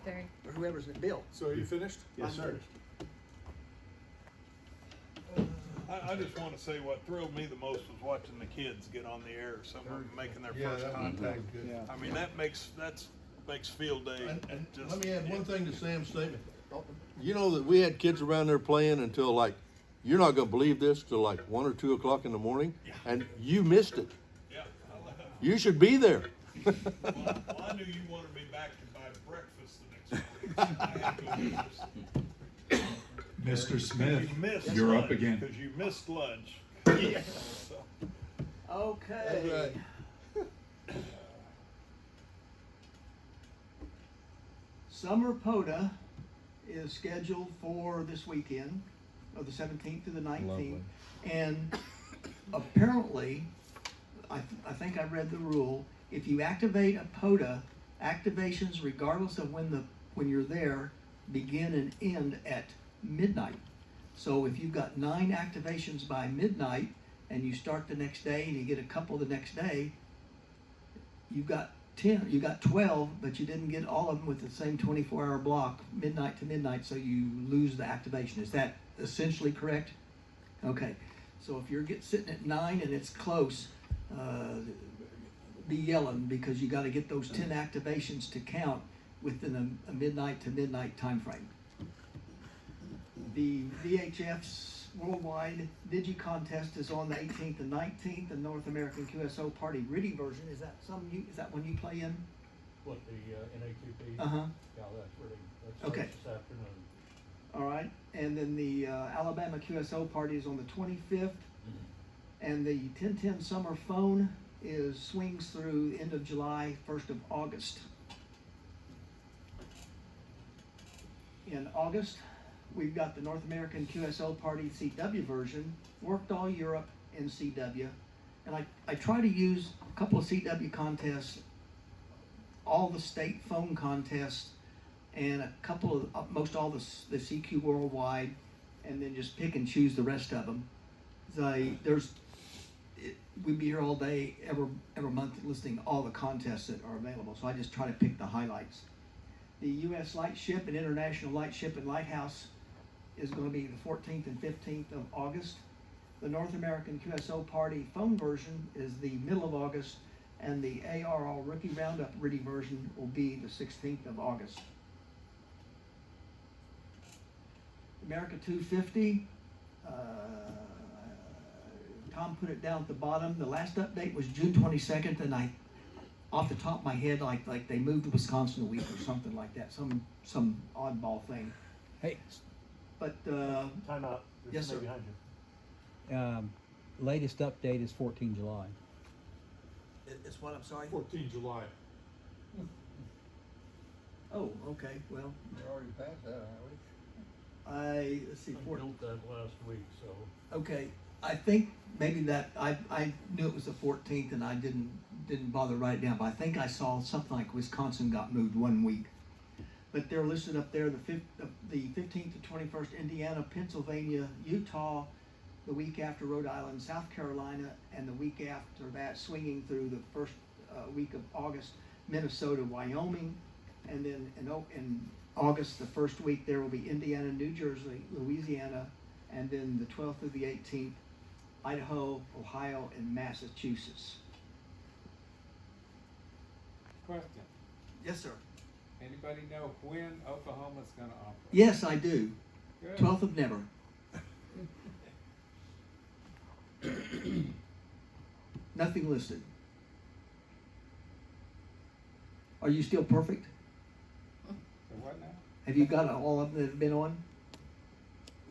Secretary. or whoever's in Bill. So are you finished? Yes, sir. I just want to say what thrilled me the most was watching the kids get on the air, some of them making their first contact. Good. I mean, that makes field day. And just, let me add one thing to Sam's statement. Oh, You know that we had kids around there playing until like, you're not gonna believe this, till like 1 or 2 o'clock in the morning, and you missed it. Yeah. You should be there. Well, I knew you wanted me back to buy breakfast the next morning. I had to go do this. Mr. Smith, You missed you're lunch, up again. because you missed lunch. Yeah. So, Okay. Summer POTA is scheduled for this weekend, of the 17th to the 19th. Lovely. And apparently, I think I read the rule, if you activate a POTA, activations regardless of when you're there begin and end at midnight. So if you've got 9 activations by midnight and you start the next day and you get a couple the next day, you've got 10, you got 12, but you didn't get all of them with the same 24-hour block, midnight to midnight, so you lose the activation. Is that essentially correct? Okay, so if you're sitting at 9 and it's close, be yelling, because you got to get those 10 activations to count within a midnight to midnight time frame. The VHF's Worldwide Digi Contest is on the 18th and 19th. The North American QSO Party Riddy version, is that one you play in? What, the NAQP? Uh-huh. Yeah, that's really, that's Okay. this afternoon. All right, and then the Alabama QSO Party is on the 25th. And the 1010 Summer Phone swings through the end of July, 1st of August. In August, we've got the North American QSO Party CW version, Worked All Europe in CW. And I try to use a couple of CW contests, all the state phone contests, and a couple of, most all the CQ Worldwide, and then just pick and choose the rest of them. We'd be here all day, every month, listing all the contests that are available. So I just try to pick the highlights. The U.S. Lightship and International Lightship and Lighthouse is going to be the 14th and 15th of August. The North American QSO Party phone version is the middle of August, and the ARL Rookie Roundup Riddy version will be the 16th of August. America 250. Tom put it down at the bottom. The last update was June 22nd, and off the top of my head, like they moved to Wisconsin a week or something like that, some oddball thing. Hey, But Time out. There's Yes, somebody sir. behind you. latest update is 14 July. it's what, I'm sorry? 14 July. Oh, okay. Well, We're already past that, aren't we? let's see. I built that last week, so. Okay, I think maybe that I knew it was the 14th, and I didn't bother to write it down. But I think I saw something like Wisconsin got moved 1 week. But they're listed up there: the 15th to 21st, Indiana, Pennsylvania, Utah, the week after Rhode Island, South Carolina, and the week after that, swinging through the first week of August, Minnesota, Wyoming, and then in August, the first week there will be Indiana, New Jersey, Louisiana, and then the 12th through the 18th, Idaho, Ohio, and Massachusetts. Question, Yes, sir. anybody know when Oklahoma's gonna operate? Yes, I do. Good. 12th of never. Nothing listed. Are you still perfect? So what now? Have you got all of them that have been on?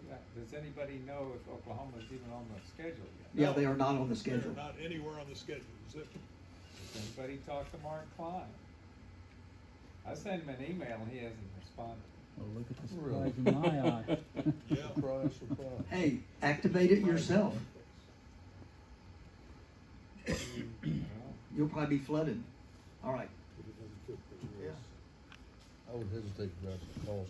Yeah, does anybody know if Oklahoma's even on the schedule yet? Yeah, they are not on the They're schedule. not anywhere on the schedule. Zip. Has anybody talked to Mark Klein? I sent him an email and he hasn't responded. Oh, look at the Really? surprise in my eye. Yeah. Surprise, surprise. Hey, activate it yourself. Well, You'll probably be flooded. All right. But it doesn't fit the rules. I would hesitate to grab the call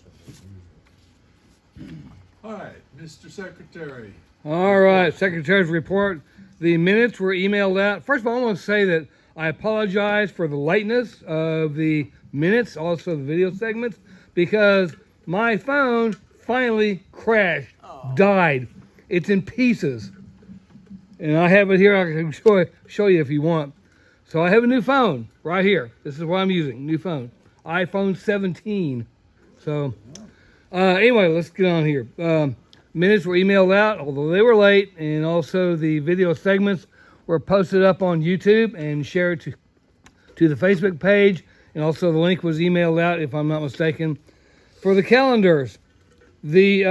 something. All right, Mr. Secretary. All right, Secretary's report. The minutes were emailed out. First of all, I want to say that I apologize for the lateness of the minutes, also the video segments, because my phone finally crashed, died. It's in pieces. And I have it here. I can show you if you want. So I have a new phone right here. This is what I'm using, new phone. iPhone 17. So anyway, let's get on here. Minutes were emailed out, although they were late, and also the video segments were posted up on YouTube and shared to the Facebook page, and also the link was emailed out, if I'm not mistaken. For the calendars, the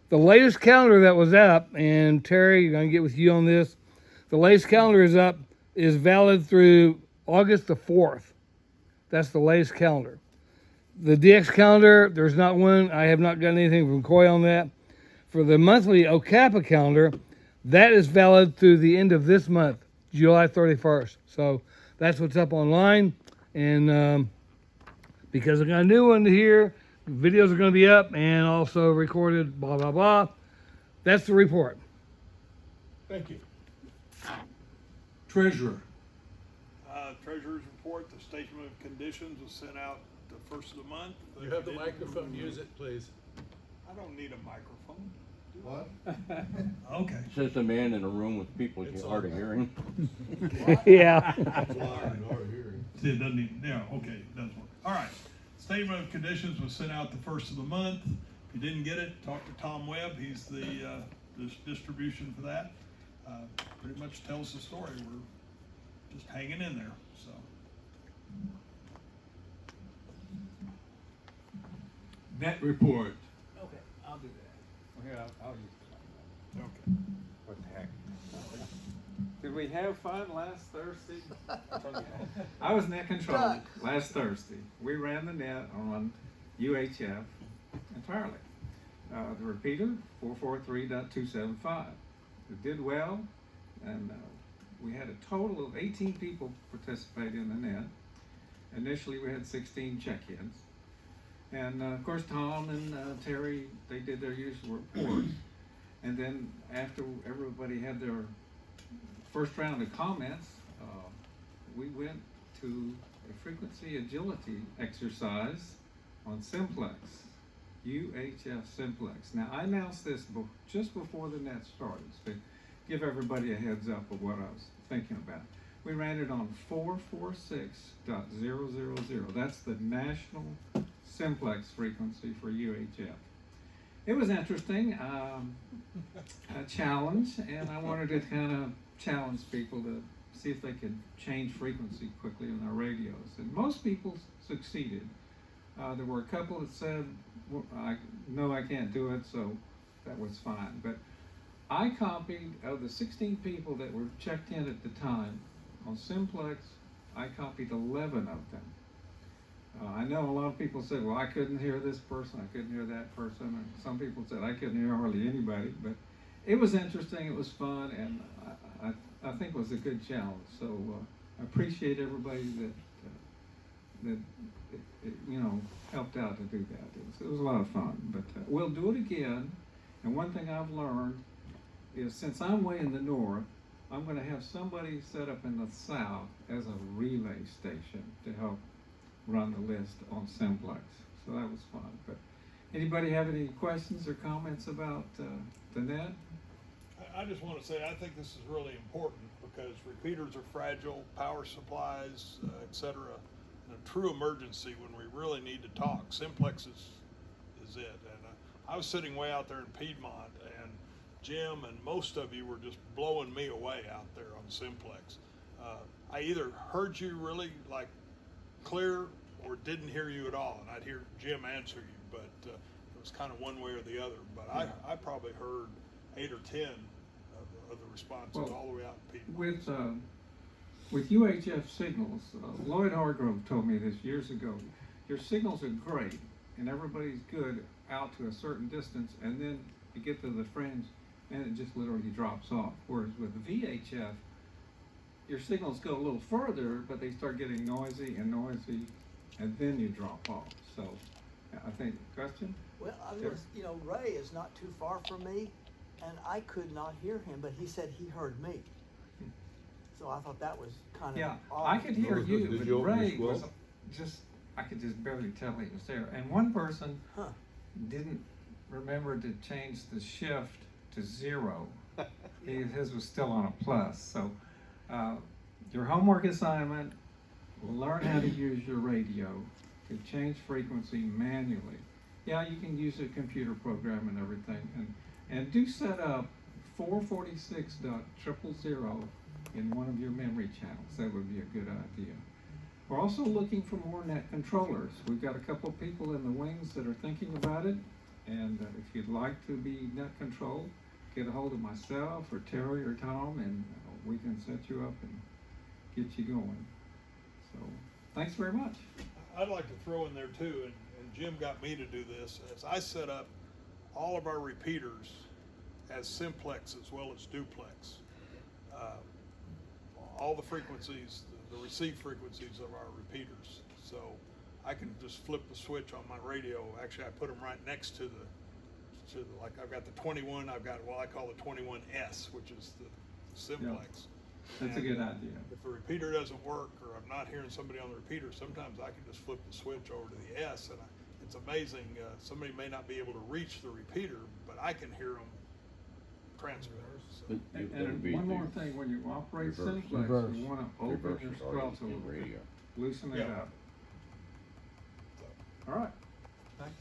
latest calendar that was up, and Terry, I'm going to get with you on this. The latest calendar is valid through August the 4th. That's the latest calendar. The DX calendar, there's not one. I have not gotten anything from Coy on that. For the monthly OCAPA calendar, that is valid through the end of this month, July 31st. So that's what's up online. And because I got a new one here, videos are going to be up and also recorded, blah, blah, blah. That's the report. Thank you. Treasurer. Treasurer's report, the statement of conditions was sent out the first of the month. You have the microphone, use it, please. I don't need a microphone. What? Okay. Says the man in a room with people you It's hard of on. hearing. Yeah. See, it doesn't need, yeah, okay, it does work. All right, statement of conditions was sent out the first of the month. If you didn't get it, talk to Tom Webb. He's the distribution for that. Pretty much tells the story. We're just hanging in there, so. Net report. Okay, I'll do that. Well, I'll use it. Okay. What the heck? Did we have fun last Thursday? I was net control last Thursday. We ran the net on UHF entirely. The repeater, 443.275. It did well, and we had a total of 18 people participate in the net. Initially, we had 16 check-ins. And of course, Tom and Terry, they did their usual reports. And then after everybody had their first round of comments, we went to a frequency agility exercise on Simplex, UHF Simplex. Now, I announced this just before the net started to give everybody a heads up of what I was thinking about. We ran it on 446.000. That's the national Simplex frequency for UHF. It was interesting, a challenge, and I wanted to kind of challenge people to see if they could change frequency quickly on their radios. And most people succeeded. There were a couple that said, well, I can't do it, so that was fine. But I copied, of the 16 people that were checked in at the time on Simplex, I copied 11 of them. I know a lot of people said, well, I couldn't hear this person, I couldn't hear that person, and some people said I couldn't hear hardly anybody, but it was interesting, it was fun, and I think it was a good challenge. So I appreciate everybody that helped out to do that. It was a lot of fun, but we'll do it again. And one thing I've learned is, since I'm way in the north, I'm going to have somebody set up in the south as a relay station to help run the list on Simplex. So that was fun. But anybody have any questions or comments about the net? I just want to say, I think this is really important because repeaters are fragile, power supplies, et cetera. In a true emergency, when we really need to talk, Simplex is it. And I was sitting way out there in Piedmont, and Jim and most of you were just blowing me away out there on Simplex. I either heard you really clear or didn't hear you at all, and I'd hear Jim answer you, but it was kind of one way or the other. But I probably heard 8 or 10 of the responses all the way out in Piedmont. With UHF signals, Lloyd Hargrove told me this years ago, your signals are great and everybody's good out to a certain distance, and then you get to the fringe and it just literally drops off. Whereas with VHF, your signals go a little further, but they start getting noisy, and then you drop off. So I think, question? Well, Ray is not too far from me, and I could not hear him, but he said he heard me. So I thought that was kind of Yeah, odd. I could hear you, Did but you open Ray your was squirrel? just, I could just barely tell he was there. And one person Huh. didn't remember to change the shift to 0. His was still on a plus. So, your homework assignment, learn how to use your radio to change frequency manually. Yeah, you can use a computer program and everything, and do set up 446.000 in one of your memory channels. That would be a good idea. We're also looking for more net controllers. We've got a couple people in the wings that are thinking about it, and if you'd like to be net control, get a hold of myself or Terry or Tom, and we can set you up and get you going. So, thanks very much. I'd like to throw in there too, and Jim got me to do this, as I set up all of our repeaters as simplex as well as duplex. All the frequencies, the receive frequencies of our repeaters. So I can just flip the switch on my radio. Actually, I put them right next to like I've got the 21, I've got what I call the 21S, which is the simplex. That's a good idea. If the repeater doesn't work, or I'm not hearing somebody on the repeater, sometimes I can just flip the switch over to the S, and it's amazing. Somebody may not be able to reach the repeater, but I can hear them transmit. So, And one more thing, when you operate simplex, Reverse. you wanna open your throttle, loosen it Yeah. up. All right, thanks.